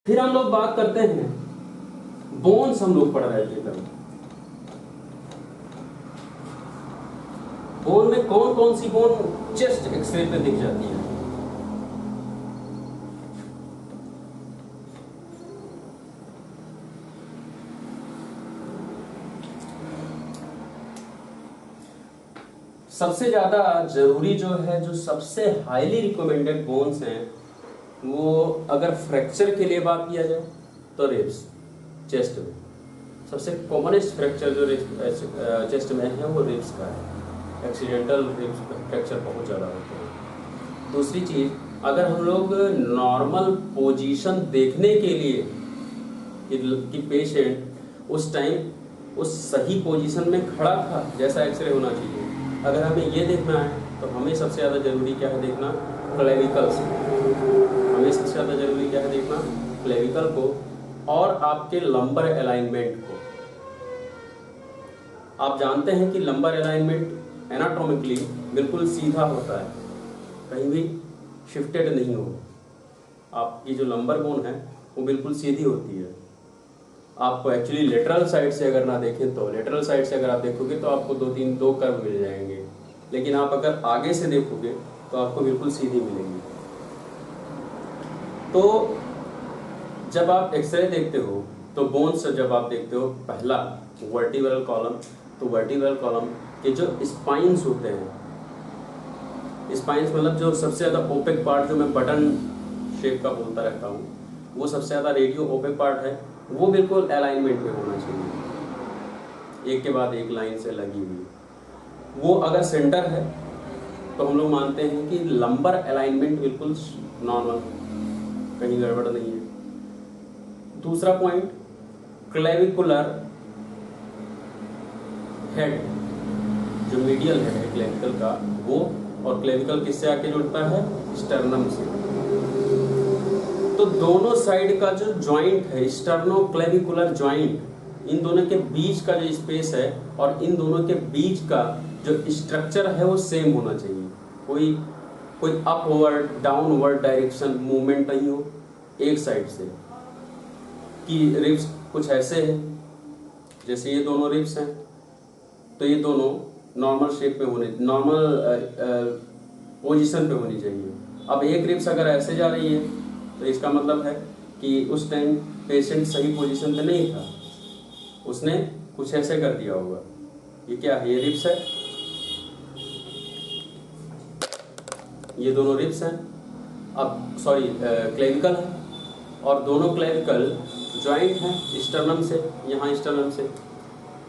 फिर हम लोग बात करते हैं बोन्स, हम लोग पढ़ रहे थे कल। बोन में कौन कौन सी बोन चेस्ट एक्सरे पे दिख जाती है? सबसे ज्यादा जरूरी जो है, जो सबसे हाईली रिकमेंडेड बोन्स हैं, वो अगर फ्रैक्चर के लिए बात किया जाए तो रिब्स, चेस्ट में सबसे कॉमनेस्ट फ्रैक्चर जो चेस्ट में है वो रिब्स का है। एक्सीडेंटल रिब्स फ्रैक्चर बहुत ज़्यादा होते हैं। दूसरी चीज़, अगर हम लोग नॉर्मल पोजीशन देखने के लिए कि पेशेंट उस टाइम उस सही पोजीशन में खड़ा था जैसा एक्सरे होना चाहिए, अगर हमें ये देखना है तो हमें सबसे ज़्यादा ज़रूरी क्या है देखना? क्लेविकल्स। हमें सबसे ज़्यादा ज़रूरी क्या है देखना? क्लेविकल को और आपके लंबर अलाइनमेंट को। आप जानते हैं कि लंबर अलाइनमेंट एनाटॉमिकली बिल्कुल सीधा होता है, कहीं भी शिफ्टेड नहीं हो। आपकी जो लंबर बोन है वो बिल्कुल सीधी होती है। आपको एक्चुअली लेटरल साइड से अगर ना देखें तो लेटरल साइड से अगर आप देखोगे तो आपको दो कर्व मिल जाएंगे, लेकिन आप अगर आगे से देखोगे तो आपको बिल्कुल सीधी मिलेंगी। तो जब आप एक्सरे देखते हो तो बोन्स जब आप देखते हो, पहला वर्टिब्रल कॉलम, तो वर्टिब्रल कॉलम के जो स्पाइन्स होते हैं, स्पाइन्स मतलब जो सबसे ज़्यादा ओपेक पार्ट, जो मैं बटन शेप का बोलता रहता हूँ, वो सबसे ज़्यादा रेडियो ओपेक पार्ट है, वो बिल्कुल अलाइनमेंट में होना चाहिए, एक के बाद एक लाइन से लगी हुई। वो अगर सेंटर है तो हम लोग मानते हैं कि लंबर अलाइनमेंट बिल्कुल नॉर्मल, कहीं गड़बड़ नहीं है। दूसरा पॉइंट, क्लेविकुलर हेड, जो मीडियल हेड है क्लेविकल का, वो और क्लेविकल किससे आके जुड़ता है? स्टर्नम से। तो दोनों साइड का जो जॉइंट है, स्टर्नो क्लेविकुलर जॉइंट, इन दोनों के बीच का जो स्पेस है और इन दोनों के बीच का जो स्ट्रक्चर है वो सेम होना चाहिए। कोई अपवर्ड डाउनवर्ड डायरेक्शन मूवमेंट नहीं हो एक साइड से। कि रिब्स कुछ ऐसे हैं, जैसे ये दोनों रिब्स हैं, तो ये दोनों नॉर्मल शेप में होने, नॉर्मल पोजीशन पे होनी चाहिए। अब एक रिब्स अगर ऐसे जा रही है तो इसका मतलब है कि उस टाइम पेशेंट सही पोजीशन पे नहीं था, उसने कुछ ऐसे कर दिया होगा। ये क्या है? ये रिब्स है, ये दोनों रिब्स हैं, अब सॉरी क्लेविकल है, और दोनों क्लेविकल जॉइंट हैं स्टर्नम से, यहाँ स्टर्नम से।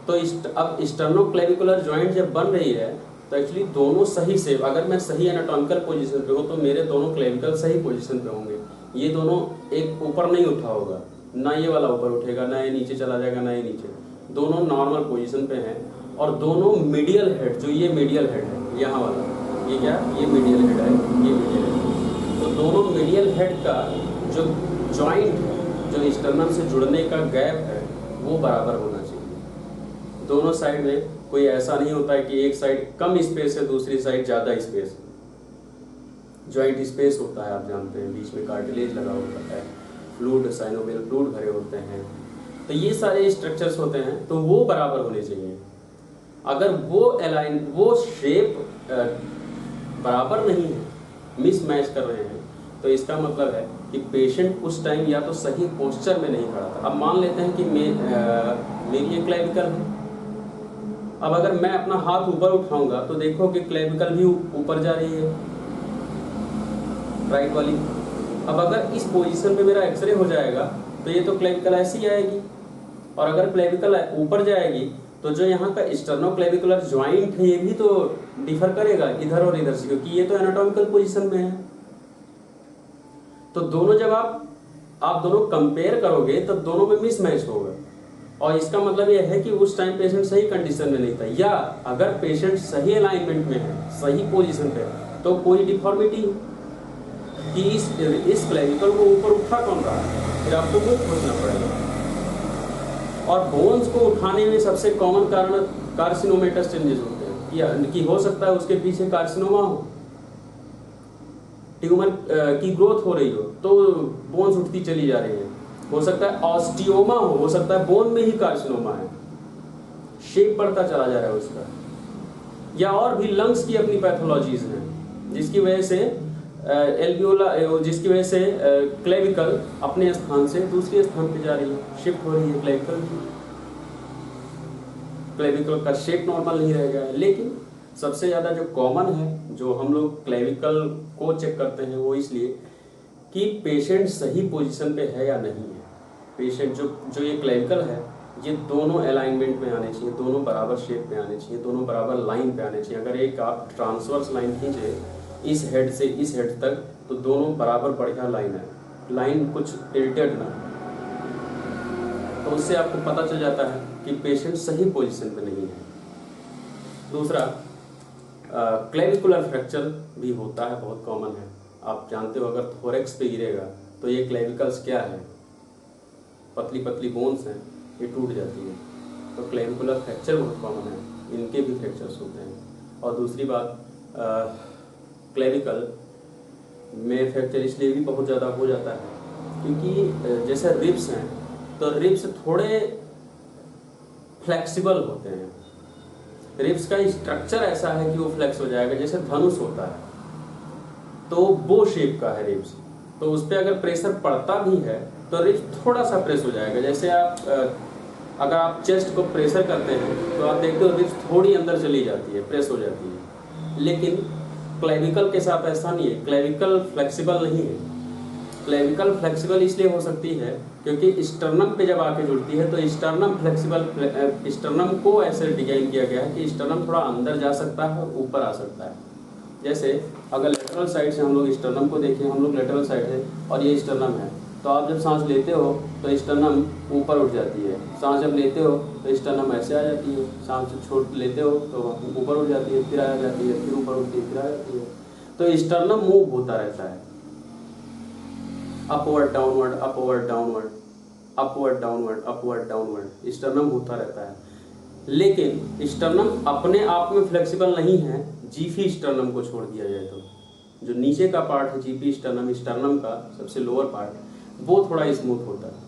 तो अब स्टर्नो क्लेविकुलर जॉइंट जब बन रही है तो एक्चुअली दोनों सही से, अगर मैं सही एनाटॉमिकल पोजीशन पे हूँ तो मेरे दोनों क्लेविकल सही पोजीशन पे होंगे। ये दोनों एक ऊपर नहीं उठा होगा, ना ये वाला ऊपर उठेगा, ना ये नीचे चला जाएगा, ना ये नीचे, दोनों नॉर्मल पोजीशन पे हैं। और दोनों मीडियल हेड, जो ये मीडियल हेड है यहाँ वाला, ये क्या? ये मीडियल हेड है, ये मीडियल हेड। तो दोनों मीडियल हेड का जो जॉइंट है, जो स्टर्नम से जुड़ने का गैप है, वो बराबर होना चाहिए। दोनों साइड में कोई ऐसा नहीं होता है कि एक साइड कम स्पेस है, दूसरी साइड ज़्यादा स्पेस है। जॉइंट स्पेस होता है, आप जानते हैं, बीच में कार्टिलेज लगा होता है, फ्लूइड, साइनोवियल फ्लूइड भरे होते हैं, तो ये सारे स्ट्रक्चर्स होते हैं, तो वो बराबर होने चाहिए। अगर वो शेप बराबर नहीं है, मिसमैच कर रहे हैं, तो इसका मतलब है कि पेशेंट उस टाइम या तो सही पोस्चर में नहीं खड़ा था। अब मान लेते हैं कि मेरी एक क्लेविकल है, अब अगर मैं अपना हाथ ऊपर उठाऊंगा तो देखो कि क्लेविकल भी ऊपर जा रही है, राइट वाली। अब अगर इस पोजीशन पे मेरा एक्सरे हो जाएगा तो ये तो क्लेविकल ऐसी आएगी, और अगर क्लेविकल ऊपर जाएगी तो जो यहाँ का स्टर्नो क्लेविकुलर ज्वाइंट है ये भी तो डिफर करेगा इधर और इधर से, क्योंकि ये तो एनाटॉमिकल पोजीशन में है। तो दोनों जब आप दोनों कंपेयर करोगे तब दोनों में मिसमैच होगा, और इसका मतलब यह है कि उस टाइम पेशेंट सही कंडीशन में नहीं था, या अगर पेशेंट सही अलाइनमेंट में है, सही पोजीशन पे है, तो कोई डिफॉर्मिटी कि इस क्लेविकल को ऊपर उठा कौन रहा है, फिर आपको वो खोजना पड़ेगा। और बोन्स को उठाने में सबसे कॉमन कारण कार्सिनोमेटस चेंजेस होते हैं, या कि हो सकता है उसके पीछे कार्सिनोमा हो, ट्यूमर की ग्रोथ हो रही हो, तो बोन्स उठती चली जा रही है। हो सकता है ऑस्टियोमा हो सकता है बोन में ही कार्सिनोमा है, शेप बढ़ता चला जा रहा है उसका, या और भी लंग्स की अपनी पैथोलॉजीज हैं जिसकी वजह से एल्वियोला, जिसकी वजह से क्लेविकल अपने स्थान से दूसरे स्थान पे जा रही है, शिफ्ट हो रही है क्लेविकल का शेप नॉर्मल नहीं रह गया है। लेकिन सबसे ज़्यादा जो कॉमन है, जो हम लोग क्लेविकल को चेक करते हैं, वो इसलिए कि पेशेंट सही पोजीशन पे है या नहीं है। पेशेंट जो ये क्लेविकल है, ये दोनों अलाइनमेंट में आने चाहिए, दोनों बराबर शेप में आने चाहिए, दोनों बराबर लाइन पे आने चाहिए। अगर एक आप ट्रांसवर्स लाइन खींचे इस हेड से इस हेड तक, तो दोनों बराबर बढ़िया लाइन है, लाइन कुछ टिल्टेड ना, तो उससे आपको पता चल जाता है कि पेशेंट सही पोजीशन पे नहीं है। दूसरा, क्लेविकुलर फ्रैक्चर भी होता है, बहुत कॉमन है। आप जानते हो अगर थोरेक्स पे गिरेगा तो ये क्लेविकल्स क्या है, पतली पतली बोन्स हैं, ये टूट जाती है, तो क्लेविकुलर फ्रैक्चर बहुत कॉमन है, इनके भी फ्रैक्चर्स होते हैं। और दूसरी बात, क्लेविकल में फ्रैक्चर इसलिए भी बहुत ज़्यादा हो जाता है क्योंकि जैसे रिब्स हैं, तो रिब्स थोड़े फ्लेक्सिबल होते हैं। रिब्स का स्ट्रक्चर ऐसा है कि वो फ्लेक्स हो जाएगा, जैसे धनुष होता है तो वो शेप का है रिब्स, तो उस पर अगर प्रेशर पड़ता भी है तो रिब्स थोड़ा सा प्रेस हो जाएगा। जैसे आप अगर आप चेस्ट को प्रेशर करते हैं तो आप देखते हो रिब्स थोड़ी अंदर चली जाती है, प्रेस हो जाती है। लेकिन क्लेविकल के साथ ऐसा नहीं है, क्लेविकल फ्लेक्सिबल नहीं है। क्लेविकल फ्लेक्सिबल इसलिए हो सकती है क्योंकि स्टर्नम पे जब आके जुड़ती है तो स्टर्नम फ्लेक्सिबल, स्टर्नम को ऐसे डिजाइन किया गया है कि स्टर्नम थोड़ा अंदर जा सकता है और ऊपर आ सकता है। जैसे अगर लेटरल साइड से हम लोग स्टर्नम को देखें, हम लोग लेटरल साइड है और ये स्टर्नम है, तो आप जब सांस लेते हो तो स्टर्नम ऊपर उठ जाती है, सांस जब लेते हो तो स्टर्नम ऐसे आ जाती है, सांस छोड़ लेते हो तो ऊपर उठ जाती है, फिर आ जाती है, फिर ऊपर उठती है, फिर आ जाती है। तो स्टर्नम मूव होता रहता है, upward downward, upward downward, upward downward, upward downward, sternum होता रहता है। लेकिन स्टर्नम अपने आप में फ्लेक्सिबल नहीं है, जीफी स्टर्नम को छोड़ दिया जाए तो जो नीचे का पार्ट है जीफी स्टर्नम, स्टर्नम का सबसे लोअर पार्ट, वो थोड़ा स्मूथ होता है।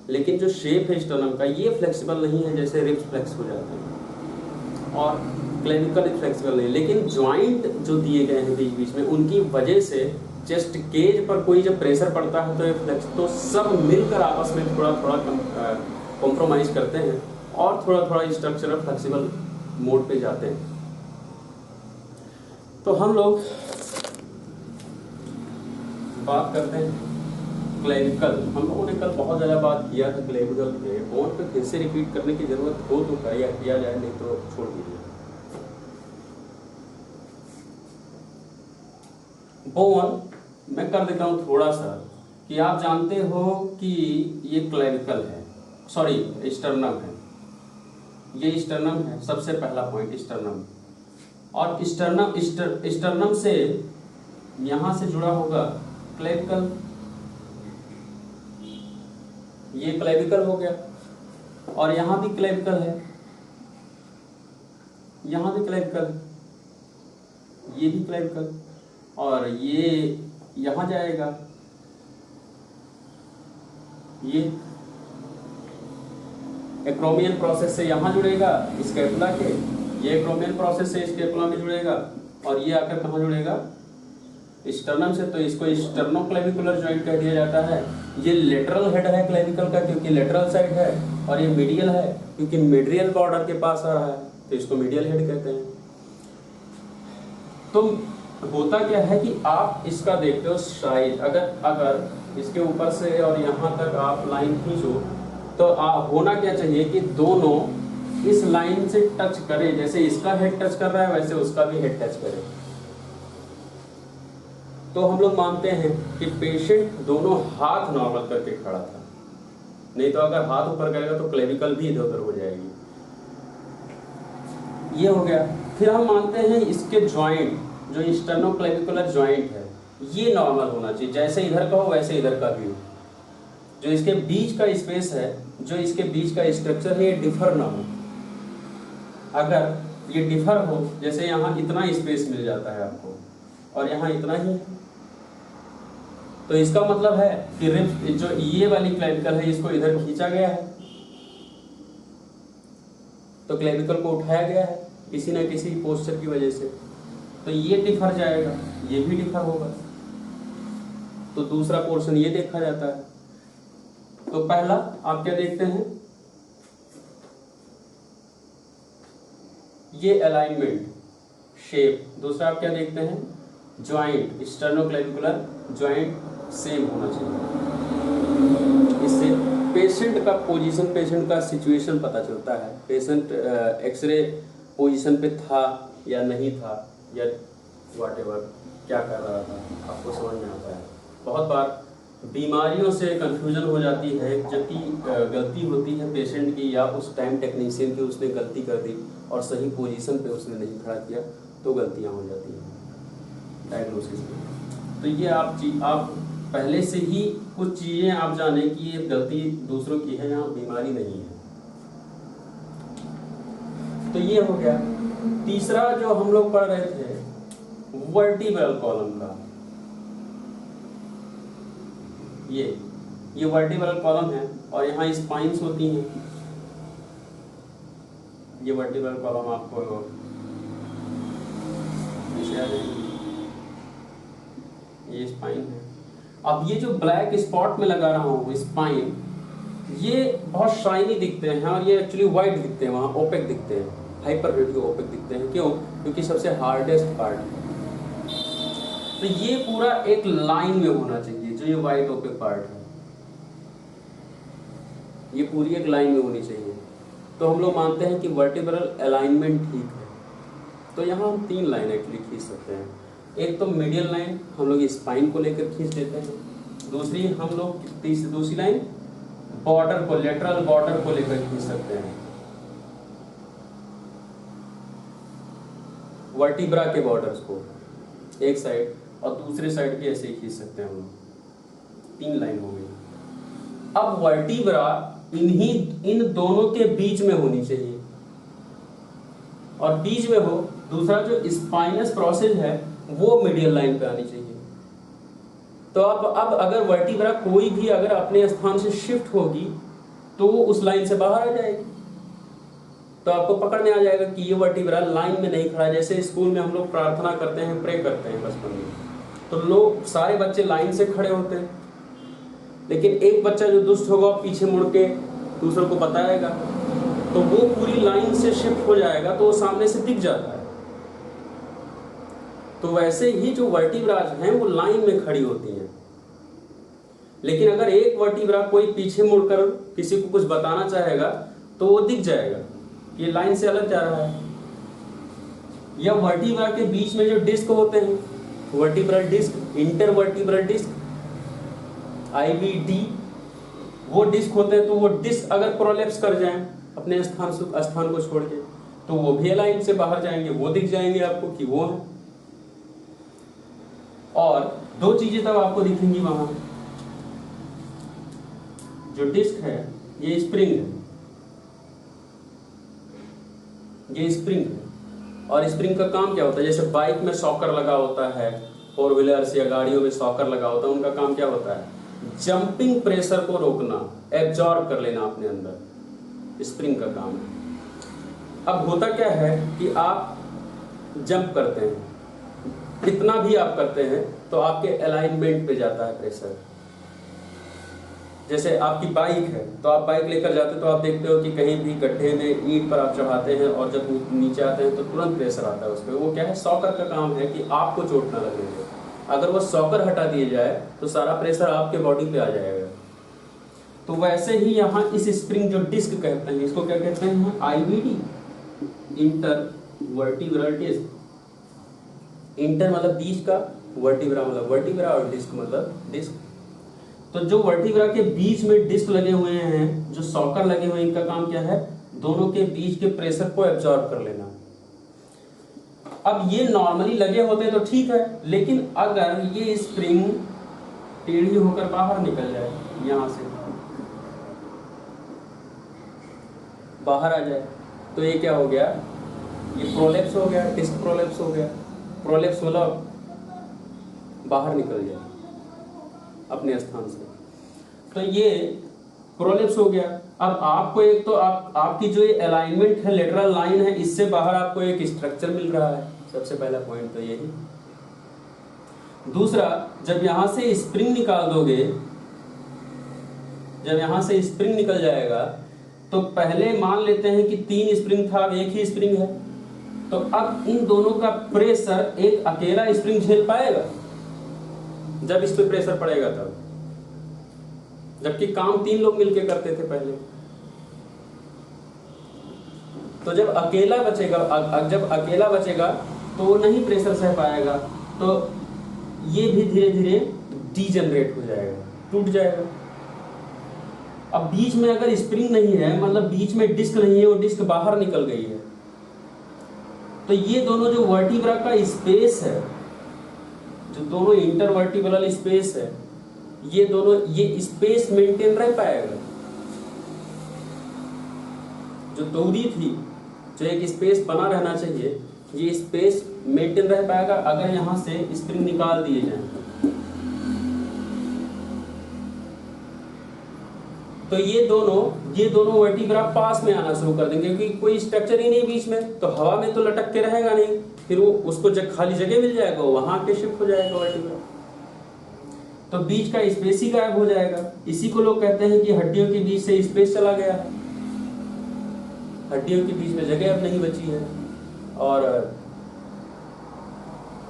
लेकिन जो शेप है स्टर्नम का ये फ्लेक्सिबल नहीं है, जैसे रिब्स फ्लेक्स हो जाते हैं और क्लेविकल फ्लेक्सिबल नहीं। लेकिन जॉइंट जो दिए गए हैं बीच बीच में, उनकी वजह से चेस्ट केज पर कोई जब प्रेशर पड़ता है तो ये फ्लेक्स, तो सब मिलकर आपस में थोड़ा थोड़ा कॉम्प्रोमाइज करते हैं और थोड़ा थोड़ा स्ट्रक्चरल फ्लेक्सिबल मोड पे जाते हैं। तो हम लोग बात करते हैं क्लेविकल। हम लोगों ने कल बहुत ज़्यादा बात किया था क्लेविकल पे, बोन पे फिर से रिपीट करने की ज़रूरत हो तो किया जाए, नहीं तो छोड़ दीजिए। बोन मैं कर देता हूँ थोड़ा सा कि आप जानते हो कि ये क्लेविकल है, सॉरी स्टर्नम है, ये स्टर्नम है, सबसे पहला पॉइंट स्टर्नम। और स्टर्नम से यहाँ से जुड़ा होगा क्लेविकल, ये क्लेविकल हो गया, और यहाँ भी क्लेविकल है, यहाँ भी क्लेविकल, ये भी क्लेविकल, और ये यहाँ जाएगा, ये एक्रोमियन प्रोसेस से यहाँ जुड़ेगा स्कैपुला के, ये एक्रोमियन प्रोसेस से स्कैपुला में जुड़ेगा, और ये आकर कहाँ जुड़ेगा स्टर्नम से, तो इसको स्टर्नोक्लेविकुलर जॉइंट कह दिया जाता है। ये लेटरल हेड है क्लेविकल का क्योंकि लेटरल साइड है, और ये मीडियल है क्योंकि मीडियल बॉर्डर के पास आ रहा है, तो इसको मीडियल हेड कहते हैं। तो होता क्या है कि आप इसका देखते हो साइज, अगर इसके ऊपर से और यहाँ तक आप लाइन खींचो तो होना क्या चाहिए कि दोनों इस लाइन से टच करें, जैसे इसका हेड टच कर रहा है वैसे उसका भी हेड टच करे। तो हम लोग मानते हैं कि पेशेंट दोनों हाथ नॉर्मल करके खड़ा था, नहीं तो अगर हाथ ऊपर करेगा तो क्लेविकल भी इधर उधर हो जाएगी। ये हो गया। फिर हम मानते हैं इसके जॉइंट, जो स्टर्नोक्लेविकुलर जॉइंट है, ये नॉर्मल होना चाहिए, जैसे इधर का हो वैसे इधर का भी हो। जो इसके बीच का स्पेस है, जो इसके बीच का स्ट्रक्चर है, ये डिफर ना हो। अगर ये डिफर हो, जैसे यहाँ इतना स्पेस मिल जाता है आपको और यहाँ इतना ही, तो इसका मतलब है कि रिब्स जो ये वाली क्लेविकल है इसको इधर खींचा गया है, तो क्लेविकल को उठाया गया है किसी ना किसी पोस्चर की वजह से, तो ये डिफर जाएगा, ये भी डिफर होगा, तो दूसरा पोर्शन ये देखा जाता है। तो पहला आप क्या देखते हैं, ये अलाइनमेंट शेप। दूसरा आप क्या देखते हैं, ज्वाइंट, स्टर्नोक्लेविकुलर ज्वाइंट सेम होना चाहिए। इससे पेशेंट का पोजीशन, पेशेंट का सिचुएशन पता चलता है, पेशेंट एक्सरे पोजीशन पे था या नहीं था या व्हाटएवर क्या कर रहा था, आपको समझ में आता है। बहुत बार बीमारियों से कंफ्यूजन हो जाती है, जबकि गलती होती है पेशेंट की या उस टाइम टेक्नीशियन की, उसने गलती कर दी और सही पोजीशन पे उसने नहीं खड़ा किया, तो गलतियां हो जाती हैं डायग्नोसिस में। तो ये आप पहले से ही कुछ चीज़ें आप जानें कि ये गलती दूसरों की है, यहाँ बीमारी नहीं है। तो ये हो गया। तीसरा जो हम लोग पढ़ रहे थे वर्टिब्रल कॉलम का, ये वर्टिब्रल कॉलम है और यहाँ स्पाइंस होती हैं। ये वर्टिब्रल कॉलम आपको ये स्पाइन है। अब ये जो ब्लैक स्पॉट में लगा रहा हूँ स्पाइन, ये बहुत शाइनी दिखते हैं और ये एक्चुअली व्हाइट दिखते हैं, वहाँ ओपेक दिखते हैं, हाइपर रेडियो ओपेक दिखते हैं। क्यों? क्योंकि सबसे हार्डेस्ट पार्ट है। तो ये पूरा एक लाइन में होना चाहिए, जो ये व्हाइट ओपेक पार्ट है ये पूरी एक लाइन में होनी चाहिए। तो हम लोग मानते हैं कि वर्टिब्रल अलाइनमेंट ठीक है। तो यहाँ हम 3 लाइन एक्चुअली खींच सकते हैं। एक तो मीडियल लाइन हम लोग स्पाइन को लेकर खींच देते हैं, दूसरी हम लोग दूसरी लाइन बॉर्डर को, लेटरल बॉर्डर को लेकर खींच सकते हैं, वर्टिब्रा के बॉर्डर्स को एक साइड और दूसरे साइड के ऐसे ही खींच सकते हैं हम लोग। 3 लाइन हो गई। अब वर्टिब्रा इन दोनों के बीच में होनी चाहिए और बीच में हो। दूसरा जो स्पाइनस प्रोसेस है वो मीडियल लाइन पे आनी चाहिए। तो अब अगर वर्टिब्रा कोई भी अगर अपने स्थान से शिफ्ट होगी तो वो उस लाइन से बाहर आ जाएगी, तो आपको पकड़ में आ जाएगा कि ये वर्टिब्रा लाइन में नहीं खड़ा है। जैसे स्कूल में हम लोग प्रार्थना करते हैं, प्रे करते हैं बचपन में, तो लोग सारे बच्चे लाइन से खड़े होते हैं, लेकिन एक बच्चा जो दुष्ट होगा पीछे मुड़ के दूसरों को बताएगा, तो वो पूरी लाइन से शिफ्ट हो जाएगा, तो वो सामने से दिख जाता है। तो वैसे ही जो वर्टिब्राज हैं वो लाइन में खड़ी होती हैं, लेकिन अगर एक वर्टिब्रा कोई पीछे मुड़कर किसी को कुछ बताना चाहेगा तो वो दिख जाएगा, ये लाइन से अलग जा रहा है। या वर्टिब्रा के बीच में जो डिस्क होते हैं, vertebral disc, intervertebral disc, IVD, वो डिस्क होते हैं, तो वो डिस्क अगर प्रोलैप्स कर जाएं अपने स्थान को छोड़ के, तो वो भी लाइन से बाहर जाएंगे, वो दिख जाएंगे आपको कि वो है। और 2 चीजें तब आपको दिखेंगी वहां, जो डिस्क है ये स्प्रिंग है, ये स्प्रिंग है। और स्प्रिंग का काम क्या होता है? जैसे बाइक में सॉकर लगा होता है, 4 व्हीलर्स या गाड़ियों में सॉकर लगा होता है, उनका काम क्या होता है? जंपिंग प्रेशर को रोकना, एब्जॉर्ब कर लेना अपने अंदर, स्प्रिंग का काम है। अब होता क्या है कि आप जंप करते हैं, कितना भी आप करते हैं तो आपके अलाइनमेंट पे जाता है प्रेशर। जैसे आपकी बाइक है, तो आप बाइक लेकर जाते हो तो आप देखते हो कि कहीं भी गड्ढे में ईंट पर आप चढ़ाते हैं और जब नीचे आते हैं तो तुरंत प्रेशर आता है उस पर। वो क्या है? सॉकर का काम है कि आपको चोट ना लगे। अगर वो सॉकर हटा दिए जाए तो सारा प्रेशर आपके बॉडी पे आ जाएगा। तो वैसे ही यहाँ इस स्प्रिंग जो डिस्क कहते हैं, इसको क्या कहते हैं? IVD, intervertebral disc. इंटर मतलब बीच का, वर्टिब्रा मतलब वर्टिब्रा और डिस्क मतलब डिस्क। तो जो वर्टिब्रा के बीच में डिस्क लगे हुए हैं, जो सॉकर लगे हुए हैं, इनका काम क्या है? दोनों के बीच के प्रेशर को एब्जॉर्ब कर लेना। अब ये नॉर्मली लगे होते हैं तो ठीक है, लेकिन अगर ये स्प्रिंग टेढ़ी होकर बाहर निकल जाए, यहां से बाहर आ जाए, तो ये क्या हो गया? ये प्रोलैप्स हो गया, डिस्क प्रोलैप्स हो गया। प्रोलैप्स मतलब बाहर निकल जाए। अपने स्थान से। तो ये प्रोलेप्स हो गया। अब आपको एक तो आपकी जो ये अलाइनमेंट है, लेटरल लाइन है, इससे बाहर आपको एक स्ट्रक्चर मिल रहा है। सबसे पहला पॉइंट तो यही। दूसरा, जब यहां से स्प्रिंग निकाल दोगे, जब यहां से स्प्रिंग निकल जाएगा, तो पहले मान लेते हैं कि 3 स्प्रिंग था, अब एक ही स्प्रिंग है। तो अब इन दोनों का प्रेशर एक अकेला स्प्रिंग झेल पाएगा? जब इस पे प्रेशर पड़ेगा तब, जबकि काम 3 लोग मिलके करते थे पहले। तो जब अकेला बचेगा तो वो नहीं प्रेशर सह पाएगा, तो ये भी धीरे धीरे डीजनरेट हो जाएगा, टूट जाएगा। अब बीच में अगर स्प्रिंग नहीं है, मतलब बीच में डिस्क नहीं है, वो डिस्क बाहर निकल गई है, तो ये दोनों जो वर्टिब्रा का स्पेस है, जो दोनों इंटरवर्टिब्रल स्पेस है, ये दोनों, ये स्पेस मेंटेन रह पाएगा? जो दूरी थी, जो एक स्पेस बना रहना चाहिए, ये स्पेस मेंटेन रह पाएगा अगर यहां से स्प्रिंग निकाल दिए जाए? तो ये दोनों वर्टिब्रा पास में आना शुरू कर देंगे, क्योंकि कोई स्ट्रक्चर ही नहीं बीच में, तो हवा में तो लटक के रहेगा नहीं, फिर वो उसको खाली जगह मिल जाएगा, वहां के शिफ्ट हो जाएगा वर्टिब्रा, तो बीच का स्पेस ही गायब हो जाएगा। इसी को लोग कहते हैं कि हड्डियों के बीच से स्पेस चला गया है, हड्डियों के बीच में जगह अब नहीं बची है, और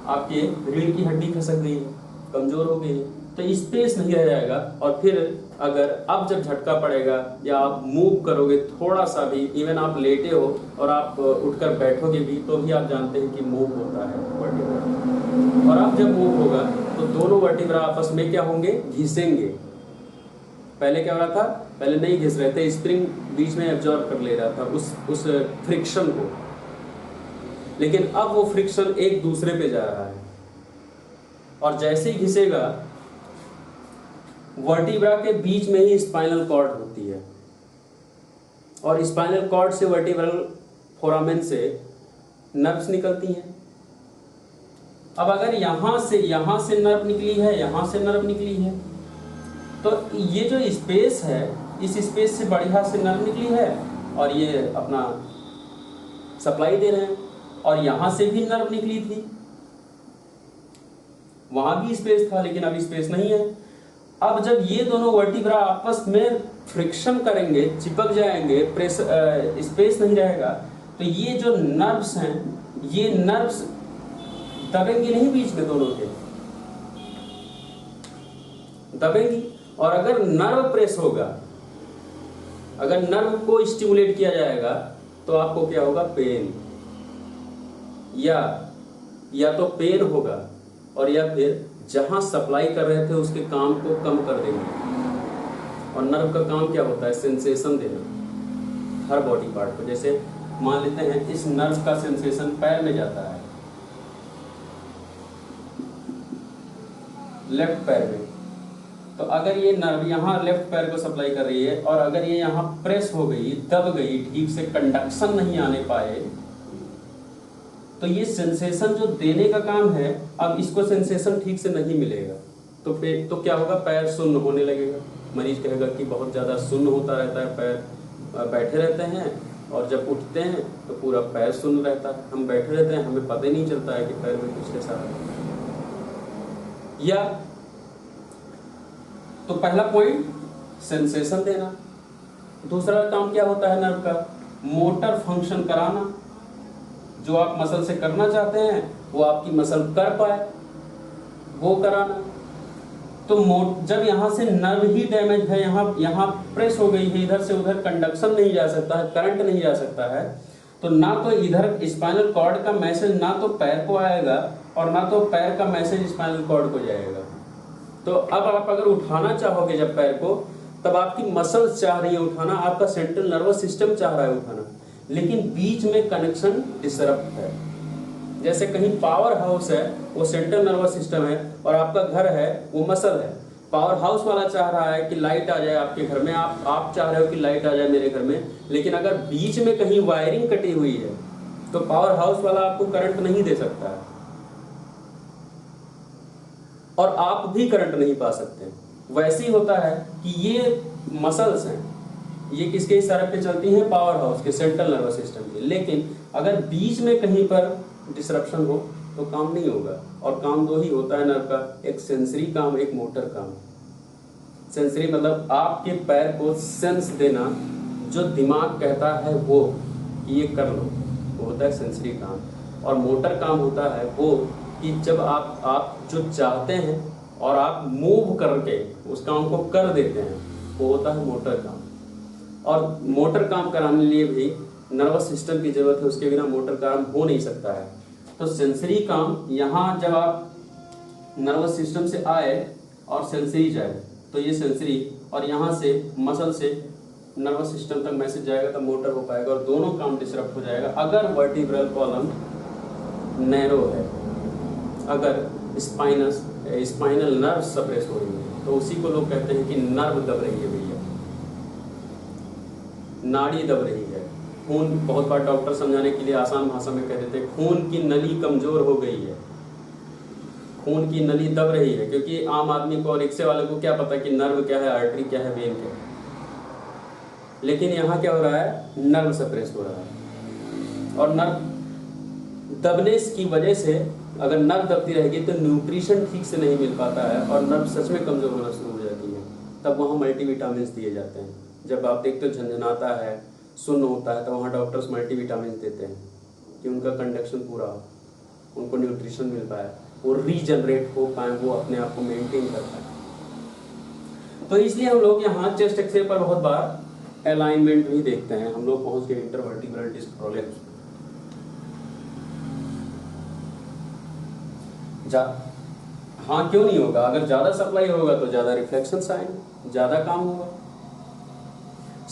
आपके रीढ़ की हड्डी खसक गई है, कमजोर हो गई है, तो स्पेस नहीं रह जाएगा। और फिर अगर अब जब झटका पड़ेगा या आप मूव करोगे थोड़ा सा भी, इवन आप लेटे हो और आप उठकर बैठोगे भी, तो भी आप जानते हैं कि मूव होता है वर्टिब्रा। और अब जब मूव होगा तो दोनों वर्टिब्रा आपस में क्या होंगे? घिसेंगे। पहले क्या हो रहा था? पहले नहीं घिस रहे थे, स्प्रिंग बीच में एब्जॉर्ब कर ले रहा था उस फ्रिक्शन को, लेकिन अब वो फ्रिक्शन एक दूसरे पे जा रहा है, और जैसे ही घिसेगा, वर्टिब्रा के बीच में ही स्पाइनल कॉर्ड होती है, और स्पाइनल कॉर्ड से वर्टिब्रल फोरामेन से नर्व्स निकलती हैं। अब अगर यहां से नर्व निकली है, यहां से नर्व निकली है, तो ये जो स्पेस है, इस स्पेस से बढ़िया से नर्व निकली है और ये अपना सप्लाई दे रहे हैं, और यहां से भी नर्व निकली थी, वहां भी स्पेस था, लेकिन अब स्पेस नहीं है। अब जब ये दोनों वर्टिब्रा आपस में फ्रिक्शन करेंगे, चिपक जाएंगे, स्पेस नहीं रहेगा, तो ये जो नर्व्स हैं, ये नर्व्स दबेंगी नहीं बीच में, दोनों के दबेंगी। और अगर नर्व प्रेस होगा, अगर नर्व को स्टिमुलेट किया जाएगा, तो आपको क्या होगा? पेन, या तो पेन होगा, और या फिर जहां सप्लाई कर रहे थे उसके काम को कम कर देंगे। और नर्व का काम क्या होता है? सेंसेशन देना हर बॉडी पार्ट को। जैसे मान लेते हैं इस नर्व का सेंसेशन पैर में जाता है, लेफ्ट पैर में, तो अगर ये नर्व यहाँ लेफ्ट पैर को सप्लाई कर रही है, और अगर ये यहाँ प्रेस हो गई, दब गई, ठीक से कंडक्शन नहीं आने पाए, तो ये सेंसेशन जो देने का काम है, अब इसको सेंसेशन ठीक से नहीं मिलेगा, तो फिर तो क्या होगा? पैर सुन्न होने लगेगा। मरीज कहेगा कि बहुत ज़्यादा सुन्न होता रहता है पैर, बैठे रहते हैं, और जब उठते हैं तो पूरा पैर सुन्न रहता है, हम बैठे रहते हैं, हमें पता ही नहीं चलता है कि पैर में कुछ कैसा है। या तो पहला पॉइंट सेंसेशन देना। दूसरा काम क्या होता है नर्व का? मोटर फंक्शन कराना। जो आप मसल से करना चाहते हैं वो आपकी मसल कर पाए, वो कराना। तो जब यहाँ से नर्व ही डैमेज है, यहाँ प्रेस हो गई है, इधर से उधर कंडक्शन नहीं जा सकता है, करंट नहीं जा सकता है, तो ना तो इधर स्पाइनल कॉर्ड का मैसेज ना तो पैर को आएगा, और ना तो पैर का मैसेज स्पाइनल कॉर्ड को जाएगा। तो अब आप अगर उठाना चाहोगे जब पैर को, तब आपकी मसल्स चाह रही है उठाना, आपका सेंट्रल नर्वस सिस्टम चाह रहा है उठाना, लेकिन बीच में कनेक्शन डिसरप्ट है। जैसे कहीं पावर हाउस है, वो सेंट्रल नर्वस सिस्टम है, और आपका घर है, वो मसल है। पावर हाउस वाला चाह रहा है कि लाइट आ जाए आपके घर में, आप चाह रहे हो कि लाइट आ जाए मेरे घर में, लेकिन अगर बीच में कहीं वायरिंग कटी हुई है, तो पावर हाउस वाला आपको करंट नहीं दे सकता है, और आप भी करंट नहीं पा सकते। वैसे ही होता है कि ये मसल्स हैं, ये किसके इशारे पे चलती हैं? पावर हाउस के, सेंट्रल नर्वस सिस्टम के। लेकिन अगर बीच में कहीं पर डिसरप्शन हो तो काम नहीं होगा। और काम दो ही होता है नर्व का, एक सेंसरी काम, एक मोटर काम। सेंसरी मतलब आपके पैर को सेंस देना, जो दिमाग कहता है वो कि ये कर लो, वो होता है सेंसरी काम। और मोटर काम होता है वो कि जब आप जो चाहते हैं और आप मूव करके उस काम को कर देते हैं, वो होता है मोटर काम। और मोटर काम कराने लिए भी नर्वस सिस्टम की जरूरत है, उसके बिना मोटर काम हो नहीं सकता है। तो सेंसरी काम, यहाँ जब आप नर्वस सिस्टम से आए और सेंसरी जाए तो ये सेंसरी, और यहाँ से मसल से नर्वस सिस्टम तक मैसेज जाएगा तब मोटर हो पाएगा, और दोनों काम डिसरप्ट हो जाएगा अगर वर्टिब्रल कॉलम नैरो है, अगर स्पाइनल नर्व सप्रेस हो रही है। तो उसी को लोग कहते हैं कि नर्व दब रही है भैया, नाड़ी दब रही है। खून, बहुत बार डॉक्टर समझाने के लिए आसान भाषा में कह देते हैं खून की नली कमजोर हो गई है, खून की नली दब रही है। क्योंकि आम आदमी को और रिक्शे वाले को क्या पता कि नर्व क्या है, आर्टरी क्या है, वेन क्या है। लेकिन यहाँ क्या हो रहा है? नर्व सप्रेस हो रहा है। और नर्व दबने की वजह से, अगर नर्व दबती रहेगी तो न्यूट्रिशन ठीक से नहीं मिल पाता है और नर्व सच में कमजोर होना शुरू हो जाती है। तब वहाँ मल्टीविटामिन दिए जाते हैं। जब आप देखते हो झंझनाता है, सुन्न होता है, तो वहाँ डॉक्टर्स मल्टीविटामिन देते हैं कि उनका कंडक्शन पूरा हो, उनको न्यूट्रिशन मिल पाए, वो रीजनरेट हो पाए, वो अपने आप को मेंटेन कर पाए। तो इसलिए हम लोग यहाँ चेस्ट एक्सरे पर बहुत बार अलाइनमेंट भी देखते हैं। हम लोग पहुँच गए इंटरवर्टिब्रल डिस्क प्रोलेप्स। हाँ, क्यों नहीं होगा? अगर ज़्यादा सप्लाई होगा तो ज़्यादा रिफ्लेक्शंस आएंगे, ज़्यादा काम होगा।